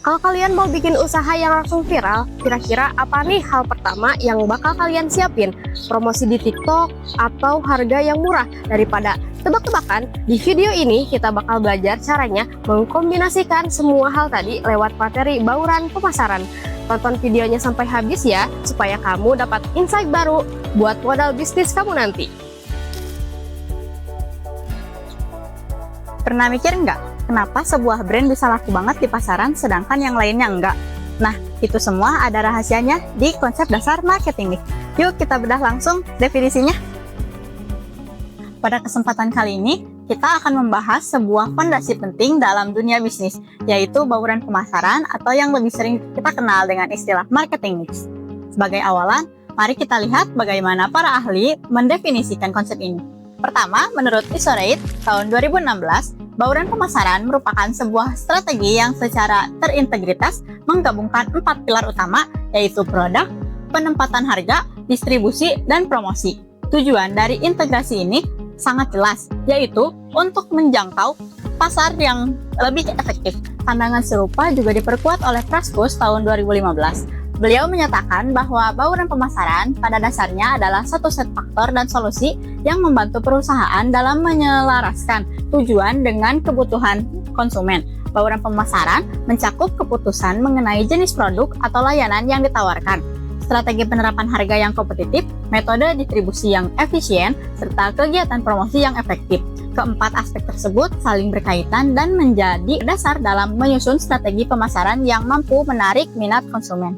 Kalau kalian mau bikin usaha yang langsung viral, kira-kira apa nih hal pertama yang bakal kalian siapin? Promosi di TikTok atau harga yang murah? Daripada tebak-tebakan, di video ini kita bakal belajar caranya mengkombinasikan semua hal tadi lewat materi bauran pemasaran. Tonton videonya sampai habis ya, supaya kamu dapat insight baru buat modal bisnis kamu nanti. Pernah mikir nggak? Kenapa sebuah brand bisa laku banget di pasaran sedangkan yang lainnya enggak? Nah, itu semua ada rahasianya di konsep dasar marketing nih. Yuk kita bedah langsung definisinya. Pada kesempatan kali ini, kita akan membahas sebuah fondasi penting dalam dunia bisnis, yaitu bauran pemasaran atau yang lebih sering kita kenal dengan istilah marketing mix. Sebagai awalan, mari kita lihat bagaimana para ahli mendefinisikan konsep ini. Pertama, menurut Isorate tahun 2016, bauran pemasaran merupakan sebuah strategi yang secara terintegritas menggabungkan 4 pilar utama, yaitu produk, penempatan harga, distribusi, dan promosi. Tujuan dari integrasi ini sangat jelas, yaitu untuk menjangkau pasar yang lebih efektif. Pandangan serupa juga diperkuat oleh Praskus tahun 2015. Beliau menyatakan bahwa bauran pemasaran pada dasarnya adalah satu set faktor dan solusi yang membantu perusahaan dalam menyelaraskan tujuan dengan kebutuhan konsumen. Bauran pemasaran mencakup keputusan mengenai jenis produk atau layanan yang ditawarkan, strategi penerapan harga yang kompetitif, metode distribusi yang efisien, serta kegiatan promosi yang efektif. Keempat aspek tersebut saling berkaitan dan menjadi dasar dalam menyusun strategi pemasaran yang mampu menarik minat konsumen.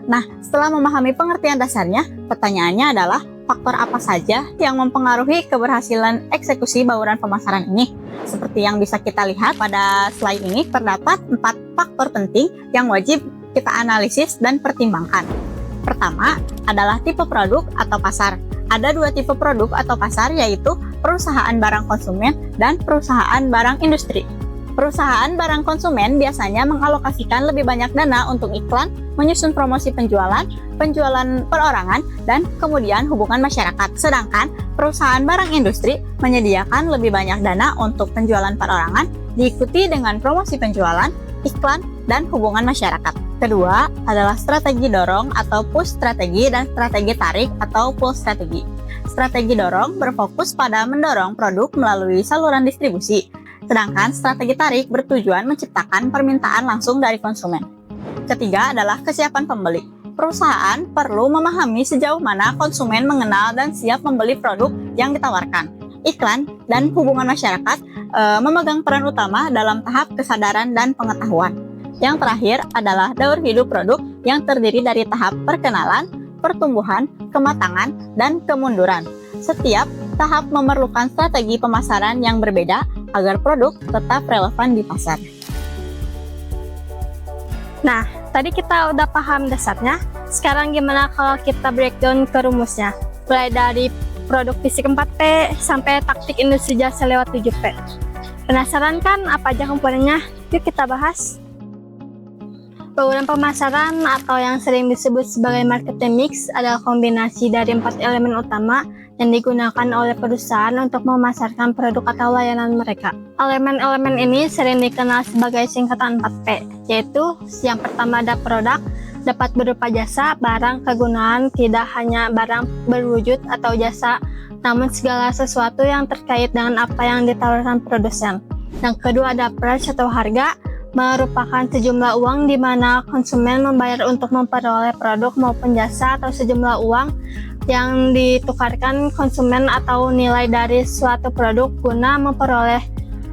Nah, setelah memahami pengertian dasarnya, pertanyaannya adalah faktor apa saja yang mempengaruhi keberhasilan eksekusi bauran pemasaran ini? Seperti yang bisa kita lihat pada slide ini, terdapat 4 faktor penting yang wajib kita analisis dan pertimbangkan. Pertama adalah tipe produk atau pasar. Ada 2 tipe produk atau pasar, yaitu perusahaan barang konsumen dan perusahaan barang industri. Perusahaan barang konsumen biasanya mengalokasikan lebih banyak dana untuk iklan, menyusun promosi penjualan perorangan, dan kemudian hubungan masyarakat. Sedangkan perusahaan barang industri menyediakan lebih banyak dana untuk penjualan perorangan, diikuti dengan promosi penjualan, iklan, dan hubungan masyarakat. Kedua adalah strategi dorong atau push strategi dan strategi tarik atau pull strategi. Strategi dorong berfokus pada mendorong produk melalui saluran distribusi, sedangkan strategi tarik bertujuan menciptakan permintaan langsung dari konsumen. Ketiga adalah kesiapan pembeli. Perusahaan perlu memahami sejauh mana konsumen mengenal dan siap membeli produk yang ditawarkan. Iklan dan hubungan masyarakat memegang peran utama dalam tahap kesadaran dan pengetahuan. Yang terakhir adalah daur hidup produk yang terdiri dari tahap perkenalan, pertumbuhan, kematangan, dan kemunduran. Setiap tahap memerlukan strategi pemasaran yang berbeda agar produk tetap relevan di pasar. Nah, tadi kita udah paham dasarnya. Sekarang gimana kalau kita breakdown ke rumusnya? Mulai dari produk fisik 4P sampai taktik industri jasa lewat 7P. Penasaran kan apa aja komponennya? Yuk kita bahas. Bauran pemasaran atau yang sering disebut sebagai marketing mix adalah kombinasi dari 4 elemen utama yang digunakan oleh perusahaan untuk memasarkan produk atau layanan mereka. Elemen-elemen ini sering dikenal sebagai singkatan 4P, yaitu yang pertama ada produk, dapat berupa jasa, barang, kegunaan, tidak hanya barang berwujud atau jasa, namun segala sesuatu yang terkait dengan apa yang ditawarkan produsen. Yang kedua ada price atau harga, merupakan sejumlah uang di mana konsumen membayar untuk memperoleh produk maupun jasa atau sejumlah uang yang ditukarkan konsumen atau nilai dari suatu produk guna memperoleh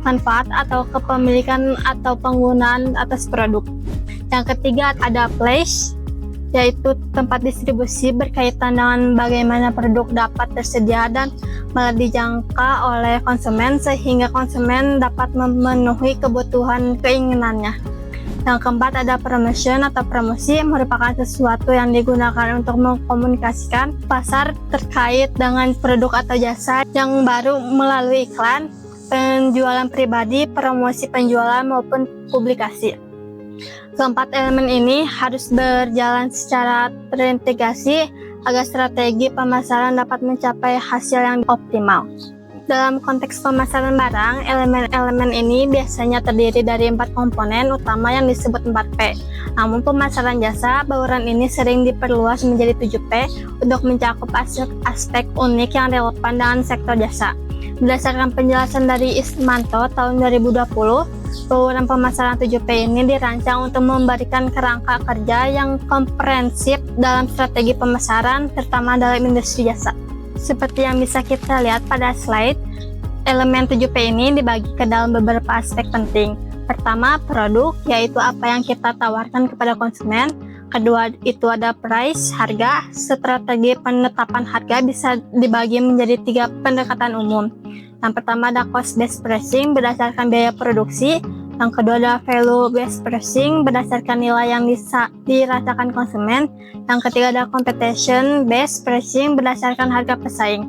manfaat atau kepemilikan atau penggunaan atas produk. Yang ketiga ada place, yaitu tempat distribusi berkaitan dengan bagaimana produk dapat tersedia dan dijangka oleh konsumen sehingga konsumen dapat memenuhi kebutuhan keinginannya. Yang keempat ada promotion atau promosi, merupakan sesuatu yang digunakan untuk mengkomunikasikan pasar terkait dengan produk atau jasa yang baru melalui iklan, penjualan pribadi, promosi penjualan maupun publikasi. Keempat elemen ini harus berjalan secara terintegrasi agar strategi pemasaran dapat mencapai hasil yang optimal. Dalam konteks pemasaran barang, elemen-elemen ini biasanya terdiri dari 4 komponen utama yang disebut 4P. Namun pemasaran jasa, bauran ini sering diperluas menjadi 7P untuk mencakup aspek unik yang relevan dengan sektor jasa. Berdasarkan penjelasan dari Ismanto tahun 2020, bauran pemasaran 7P ini dirancang untuk memberikan kerangka kerja yang komprehensif dalam strategi pemasaran, terutama dalam industri jasa. Seperti yang bisa kita lihat pada slide, elemen 7P ini dibagi ke dalam beberapa aspek penting. Pertama, produk, yaitu apa yang kita tawarkan kepada konsumen. Kedua, itu ada price, harga. Strategi penetapan harga bisa dibagi menjadi 3 pendekatan umum. Yang pertama ada cost based pricing berdasarkan biaya produksi. Yang kedua ada value based pricing berdasarkan nilai yang dirasakan konsumen. Yang ketiga ada competition based pricing berdasarkan harga pesaing.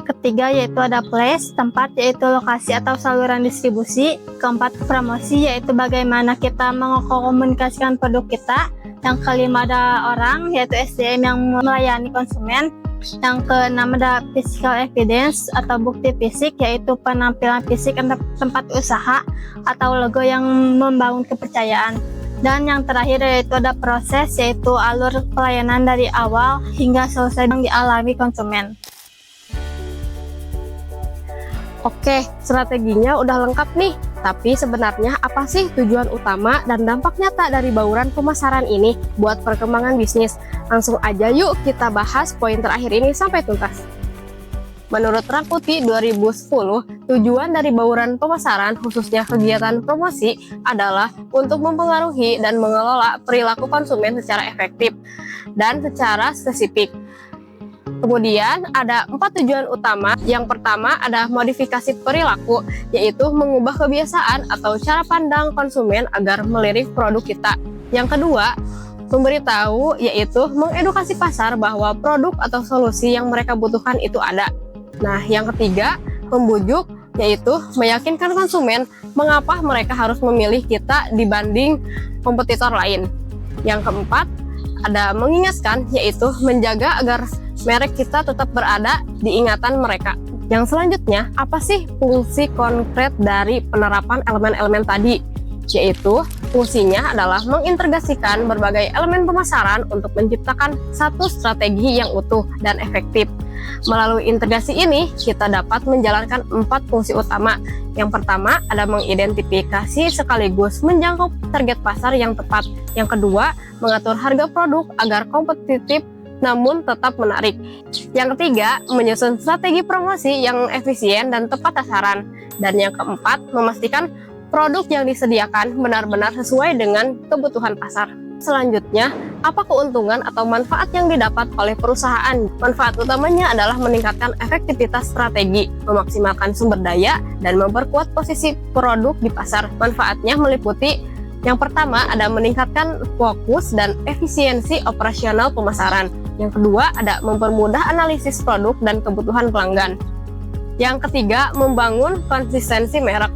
Ketiga yaitu ada place, tempat yaitu lokasi atau saluran distribusi. Keempat promosi yaitu bagaimana kita mengkomunikasikan produk kita. Yang kelima ada orang yaitu SDM yang melayani konsumen. Yang keenam ada physical evidence atau bukti fisik yaitu penampilan fisik tempat usaha atau logo yang membangun kepercayaan. Dan yang terakhir yaitu ada proses yaitu alur pelayanan dari awal hingga selesai yang dialami konsumen. Oke, strateginya udah lengkap nih. Tapi sebenarnya apa sih tujuan utama dan dampak nyata dari bauran pemasaran ini buat perkembangan bisnis? Langsung aja yuk kita bahas poin terakhir ini sampai tuntas. Menurut Rakuti 2010, tujuan dari bauran pemasaran khususnya kegiatan promosi adalah untuk mempengaruhi dan mengelola perilaku konsumen secara efektif dan secara spesifik. Kemudian ada 4 tujuan utama. Yang pertama ada modifikasi perilaku, yaitu mengubah kebiasaan atau cara pandang konsumen agar melirik produk kita. Yang kedua, memberitahu, yaitu mengedukasi pasar bahwa produk atau solusi yang mereka butuhkan itu ada. Nah, yang ketiga, membujuk, yaitu meyakinkan konsumen mengapa mereka harus memilih kita dibanding kompetitor lain. Yang keempat, ada mengingatkan, yaitu menjaga agar merek kita tetap berada di ingatan mereka. Yang selanjutnya, apa sih fungsi konkret dari penerapan elemen-elemen tadi? Yaitu, fungsinya adalah mengintegrasikan berbagai elemen pemasaran untuk menciptakan satu strategi yang utuh dan efektif. Melalui integrasi ini, kita dapat menjalankan 4 fungsi utama. Yang pertama, ada mengidentifikasi sekaligus menjangkau target pasar yang tepat. Yang kedua, mengatur harga produk agar kompetitif namun tetap menarik. Yang ketiga, menyusun strategi promosi yang efisien dan tepat sasaran. Dan yang keempat, memastikan produk yang disediakan benar-benar sesuai dengan kebutuhan pasar. Selanjutnya, apa keuntungan atau manfaat yang didapat oleh perusahaan? Manfaat utamanya adalah meningkatkan efektivitas strategi, memaksimalkan sumber daya, dan memperkuat posisi produk di pasar. Manfaatnya meliputi yang pertama, ada meningkatkan fokus dan efisiensi operasional pemasaran. Yang kedua, ada mempermudah analisis produk dan kebutuhan pelanggan. Yang ketiga, membangun konsistensi merek.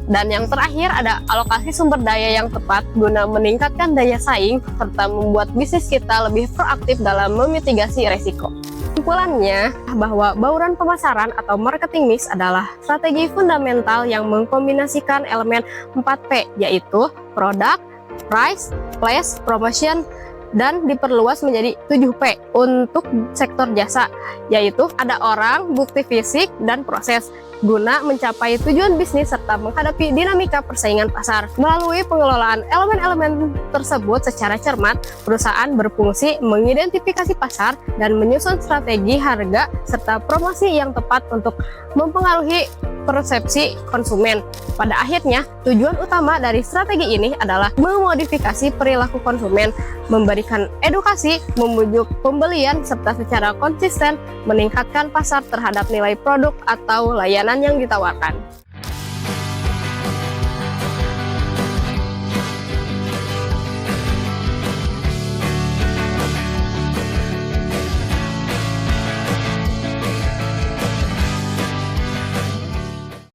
Dan yang terakhir, ada alokasi sumber daya yang tepat guna meningkatkan daya saing serta membuat bisnis kita lebih proaktif dalam memitigasi resiko. Kesimpulannya, bahwa bauran pemasaran atau marketing mix adalah strategi fundamental yang mengkombinasikan elemen 4P, yaitu produk, price, place, promotion, dan diperluas menjadi 7P untuk sektor jasa, yaitu ada orang, bukti fisik, dan proses, guna mencapai tujuan bisnis serta menghadapi dinamika persaingan pasar. Melalui pengelolaan elemen-elemen tersebut secara cermat, perusahaan berfungsi mengidentifikasi pasar dan menyusun strategi harga serta promosi yang tepat untuk mempengaruhi persepsi konsumen. Pada akhirnya, tujuan utama dari strategi ini adalah memodifikasi perilaku konsumen, memberikan edukasi, membujuk pembelian, serta secara konsisten meningkatkan pasar terhadap nilai produk atau layanan yang ditawarkan.